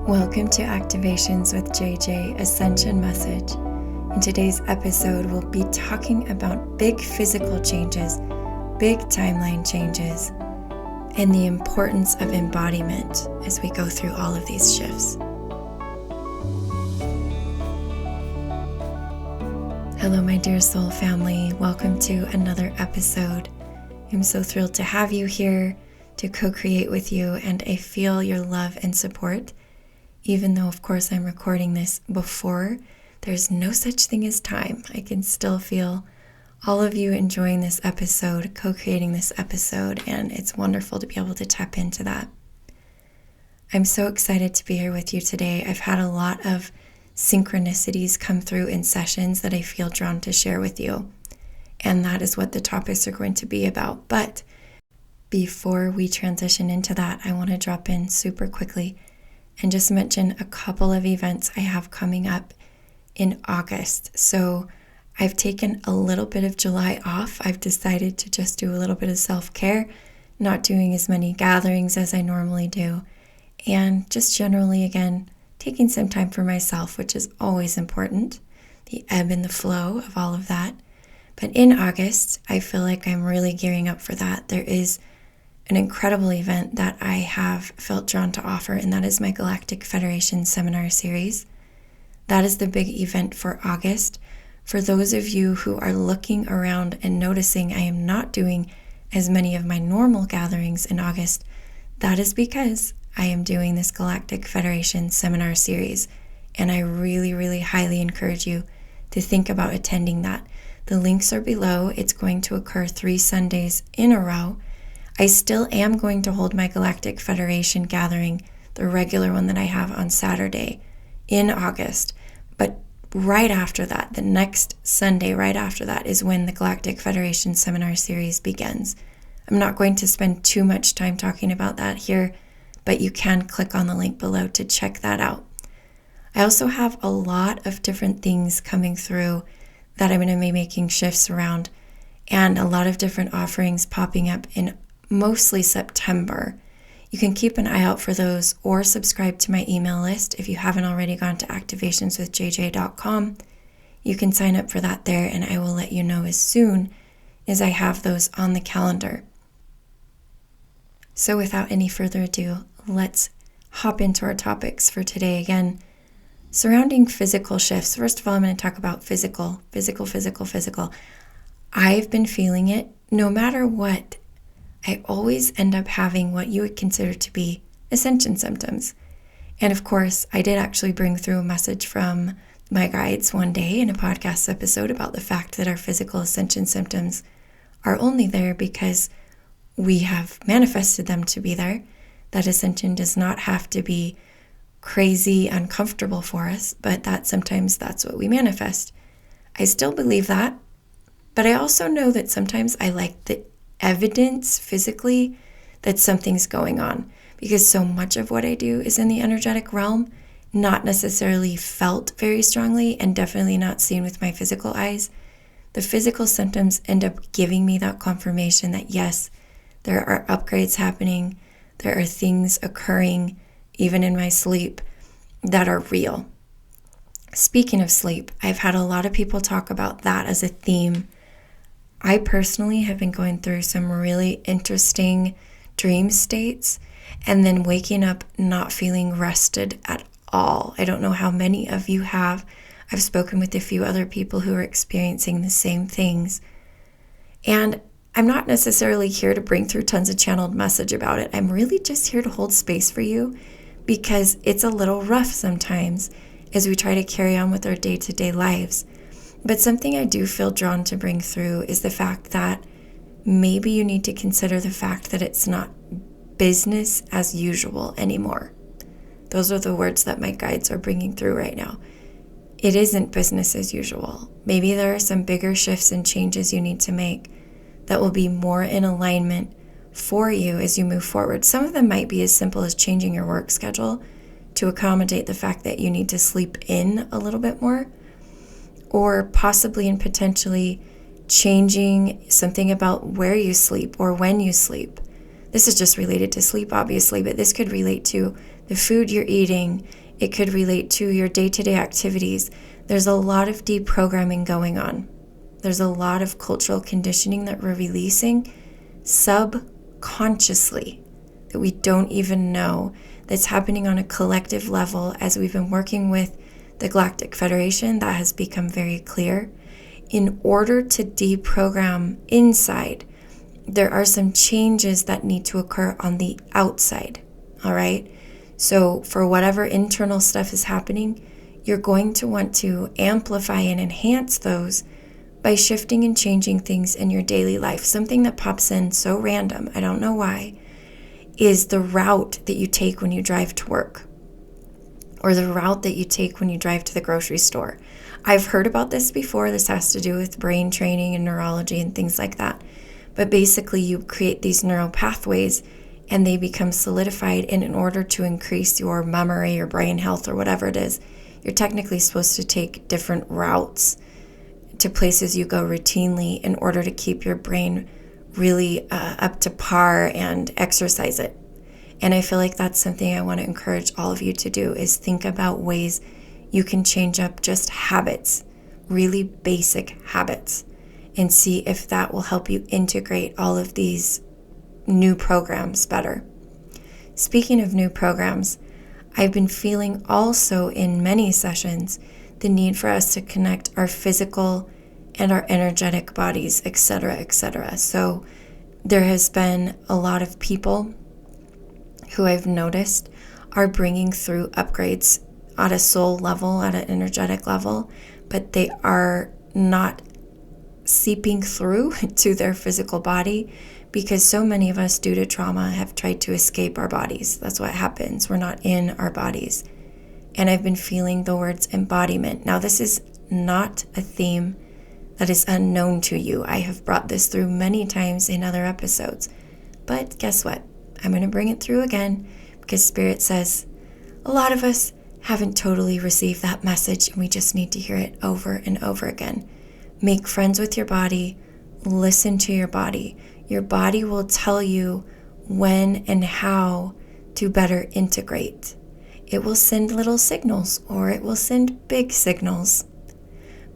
Welcome to Activations with JJ Ascension Message. In today's episode, we'll be talking about big physical changes, big timeline changes, and the importance of embodiment as we go through all of these shifts. Hello, my dear soul family. Welcome to another episode. I'm so thrilled to have you here to co-create with you, and I feel your love and support. Even though, of course, I'm recording this before, there's no such thing as time. I can still feel all of you enjoying this episode, co-creating this episode, and it's wonderful to be able to tap into that. I'm so excited to be here with you today. I've had a lot of synchronicities come through in sessions that I feel drawn to share with you, and that is what the topics are going to be about. But before we transition into that, I want to drop in super quickly and just mention a couple of events I have coming up in August. So I've taken a little bit of July off. I've decided to just do a little bit of self-care, not doing as many gatherings as I normally do, and just generally, again, taking some time for myself, which is always important, the ebb and the flow of all of that. But in August, I feel like I'm really gearing up for that. There is an incredible event that I have felt drawn to offer, and that is my Galactic Federation Seminar Series. That is the big event for August. For those of you who are looking around and noticing I am not doing as many of my normal gatherings in August, that is because I am doing this Galactic Federation Seminar Series, and I really, really highly encourage you to think about attending that. The links are below. It's going to occur 3 Sundays in a row. I still am going to hold my Galactic Federation gathering, the regular one that I have on Saturday in August. But right after that, the next Sunday right after that is when the Galactic Federation Seminar Series begins. I'm not going to spend too much time talking about that here, but you can click on the link below to check that out. I also have a lot of different things coming through that I'm going to be making shifts around, and a lot of different offerings popping up in mostly September. You can keep an eye out for those or subscribe to my email list. If you haven't already gone to activationswithjj.com, you can sign up for that there, and I will let you know as soon as I have those on the calendar. So without any further ado, let's hop into our topics for today. Again, surrounding physical shifts. First of all, I'm going to talk about physical. I've been feeling it no matter what. I always end up having what you would consider to be ascension symptoms. And of course, I did actually bring through a message from my guides one day in a podcast episode about the fact that our physical ascension symptoms are only there because we have manifested them to be there. That ascension does not have to be crazy uncomfortable for us, but that sometimes that's what we manifest. I still believe that, but I also know that sometimes I like the evidence physically that something's going on, because so much of what I do is in the energetic realm, not necessarily felt very strongly and definitely not seen with my physical eyes. The physical symptoms end up giving me that confirmation that yes, there are upgrades happening, there are things occurring even in my sleep that are real. Speaking of sleep, I've had a lot of people talk about that as a theme. I personally have been going through some really interesting dream states and then waking up not feeling rested at all. I don't know how many of you have. I've spoken with a few other people who are experiencing the same things. And I'm not necessarily here to bring through tons of channeled message about it. I'm really just here to hold space for you because it's a little rough sometimes as we try to carry on with our day-to-day lives. But something I do feel drawn to bring through is the fact that maybe you need to consider the fact that it's not business as usual anymore. Those are the words that my guides are bringing through right now. It isn't business as usual. Maybe there are some bigger shifts and changes you need to make that will be more in alignment for you as you move forward. Some of them might be as simple as changing your work schedule to accommodate the fact that you need to sleep in a little bit more, or possibly and potentially changing something about where you sleep or when you sleep. This is just related to sleep, obviously, but this could relate to the food you're eating. It could relate to your day-to-day activities. There's a lot of deprogramming going on. There's a lot of cultural conditioning that we're releasing subconsciously that we don't even know, that's happening on a collective level as we've been working with the Galactic Federation. That has become very clear. In order to deprogram inside, there are some changes that need to occur on the outside, all right? So for whatever internal stuff is happening, you're going to want to amplify and enhance those by shifting and changing things in your daily life. Something that pops in so random, I don't know why, is the route that you take when you drive to work, or the route that you take when you drive to the grocery store. I've heard about this before. This has to do with brain training and neurology and things like that. But basically, you create these neural pathways and they become solidified. And in order to increase your memory or brain health or whatever it is, you're technically supposed to take different routes to places you go routinely in order to keep your brain really up to par and exercise it. And I feel like that's something I want to encourage all of you to do, is think about ways you can change up just habits, really basic habits, and see if that will help you integrate all of these new programs better. Speaking of new programs, I've been feeling also in many sessions the need for us to connect our physical and our energetic bodies, etc., etc. So there has been a lot of people who I've noticed are bringing through upgrades at a soul level, at an energetic level, but they are not seeping through to their physical body, because so many of us, due to trauma, have tried to escape our bodies. That's what happens. We're not in our bodies. And I've been feeling the words embodiment. Now, this is not a theme that is unknown to you. I have brought this through many times in other episodes. But guess what? I'm going to bring it through again, because Spirit says a lot of us haven't totally received that message, and we just need to hear it over and over again. Make friends with your body. Listen to your body. Your body will tell you when and how to better integrate. It will send little signals, or it will send big signals.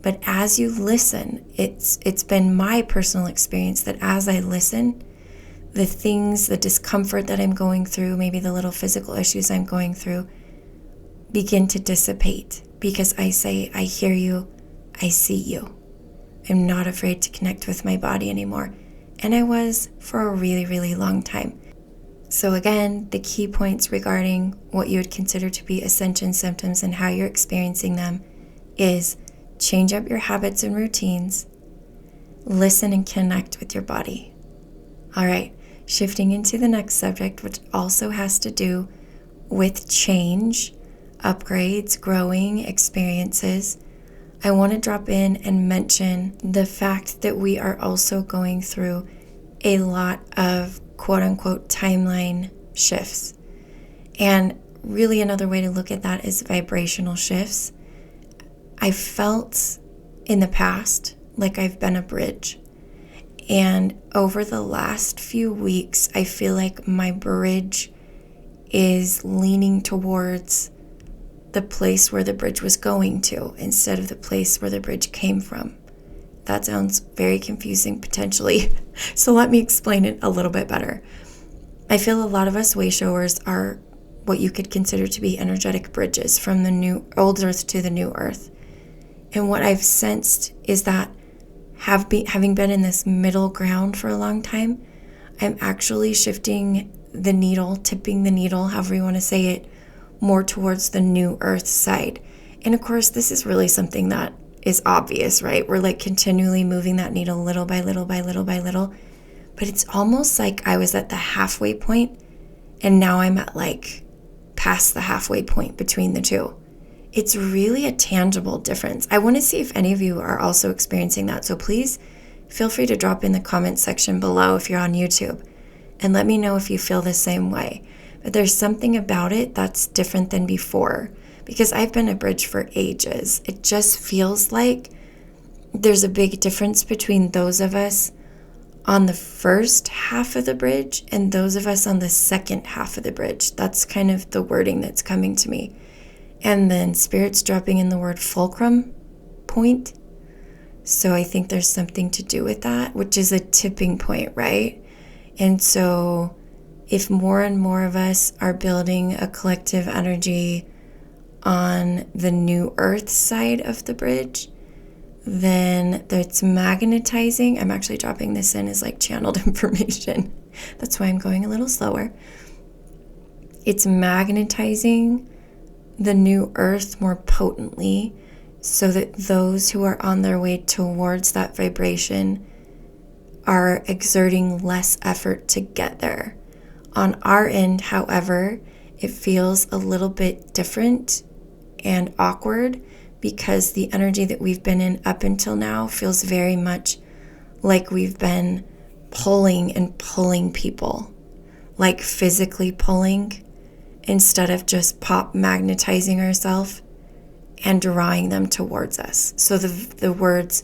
But as you listen, it's been my personal experience that as I listen, the things, the discomfort that I'm going through, maybe the little physical issues I'm going through, begin to dissipate, because I say, I hear you, I see you. I'm not afraid to connect with my body anymore. And I was for a really, really long time. So again, the key points regarding what you would consider to be ascension symptoms and how you're experiencing them is change up your habits and routines, listen and connect with your body. All right, shifting into the next subject, which also has to do with change, upgrades, growing experiences. I want to drop in and mention the fact that we are also going through a lot of quote-unquote timeline shifts. And really another way to look at that is vibrational shifts. I felt in the past like I've been a bridge. And over the last few weeks, I feel like my bridge is leaning towards the place where the bridge was going to instead of the place where the bridge came from. That sounds very confusing potentially, so let me explain it a little bit better. I feel a lot of us way showers are what you could consider to be energetic bridges from the new old earth to the new earth. And what I've sensed is that having been in this middle ground for a long time, I'm actually shifting the needle, tipping the needle, however you want to say it, more towards the new earth side. And of course, this is really something that is obvious, right? We're like continually moving that needle little by little by little by little. But it's almost like I was at the halfway point and now I'm at like past the halfway point between the two. It's really a tangible difference. I want to see if any of you are also experiencing that. So please feel free to drop in the comment section below if you're on YouTube and let me know if you feel the same way. But there's something about it that's different than before, because I've been a bridge for ages. It just feels like there's a big difference between those of us on the first half of the bridge and those of us on the second half of the bridge. That's kind of the wording that's coming to me. And then Spirit's dropping in the word fulcrum point. So I think there's something to do with that, which is a tipping point, right? And so if more and more of us are building a collective energy on the new earth side of the bridge, then it's magnetizing. I'm actually dropping this in as like channeled information. That's why I'm going a little slower. It's magnetizing the new earth more potently so that those who are on their way towards that vibration are exerting less effort to get there. On our end, however, it feels a little bit different and awkward because the energy that we've been in up until now feels very much like we've been pulling and pulling people, like physically pulling instead of just pop magnetizing ourselves and drawing them towards us. So the words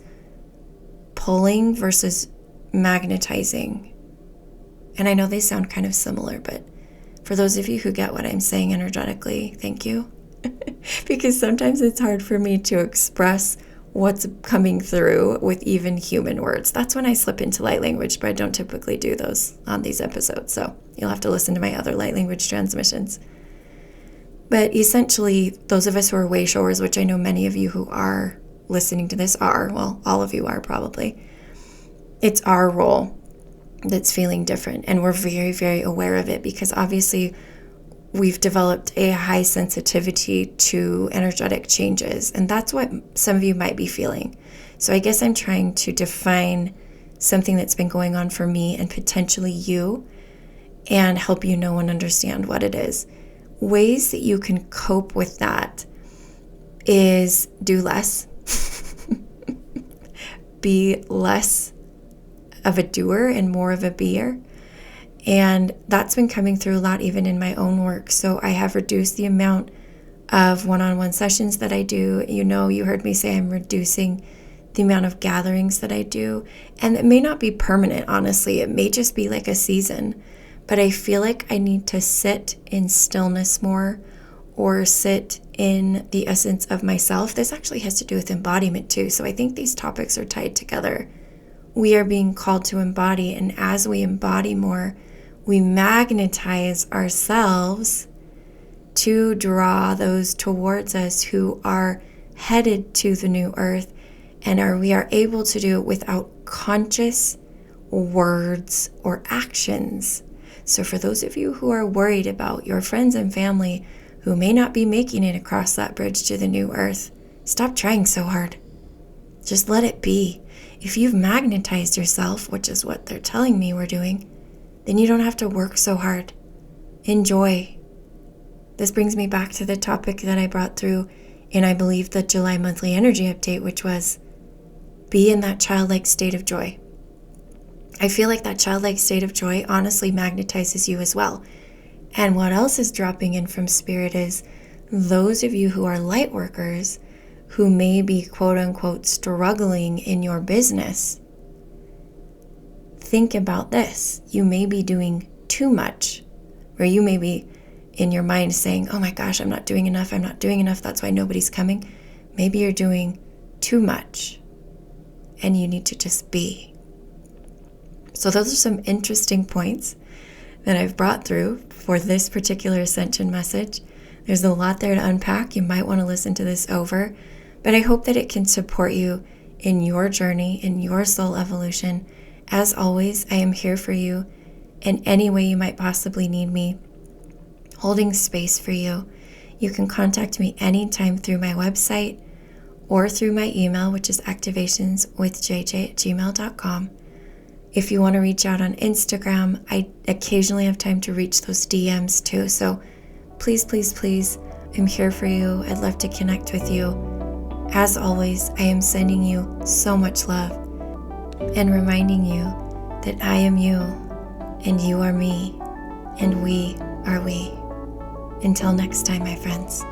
pulling versus magnetizing, and I know they sound kind of similar, but for those of you who get what I'm saying energetically, thank you. Because sometimes it's hard for me to express what's coming through with even human words. That's when I slip into light language, but I don't typically do those on these episodes. So you'll have to listen to my other light language transmissions. But essentially, those of us who are way showers, which I know many of you who are listening to this are, well, all of you are probably, it's our role that's feeling different. And we're very, very aware of it because obviously we've developed a high sensitivity to energetic changes. And that's what some of you might be feeling. So I guess I'm trying to define something that's been going on for me and potentially you and help you know and understand what it is. Ways that you can cope with that is do less, be less of a doer and more of a beer. And that's been coming through a lot even in my own work. So I have reduced the amount of one-on-one sessions that I do. You know, you heard me say I'm reducing the amount of gatherings that I do. And it may not be permanent, honestly. It may just be like a season. But I feel like I need to sit in stillness more or sit in the essence of myself. This actually has to do with embodiment too. So I think these topics are tied together. We are being called to embody. And as we embody more, we magnetize ourselves to draw those towards us who are headed to the new earth. And we are able to do it without conscious words or actions. So for those of you who are worried about your friends and family who may not be making it across that bridge to the new earth, stop trying so hard. Just let it be. If you've magnetized yourself, which is what they're telling me we're doing, then you don't have to work so hard. Enjoy. This brings me back to the topic that I brought through in, I believe, the July monthly energy update, which was be in that childlike state of joy. I feel like that childlike state of joy honestly magnetizes you as well. And what else is dropping in from Spirit is those of you who are light workers who may be quote unquote struggling in your business. Think about this. You may be doing too much, or you may be in your mind saying, oh my gosh, I'm not doing enough. That's why nobody's coming. Maybe you're doing too much and you need to just be. So those are some interesting points that I've brought through for this particular Ascension message. There's a lot there to unpack. You might want to listen to this over, but I hope that it can support you in your journey, in your soul evolution. As always, I am here for you in any way you might possibly need me, holding space for you. You can contact me anytime through my website or through my email, which is activationswithjj@gmail.com. If you want to reach out on Instagram, I occasionally have time to reach those DMs too. So please, please, please, I'm here for you. I'd love to connect with you. As always, I am sending you so much love and reminding you that I am you and you are me and we are we. Until next time, my friends.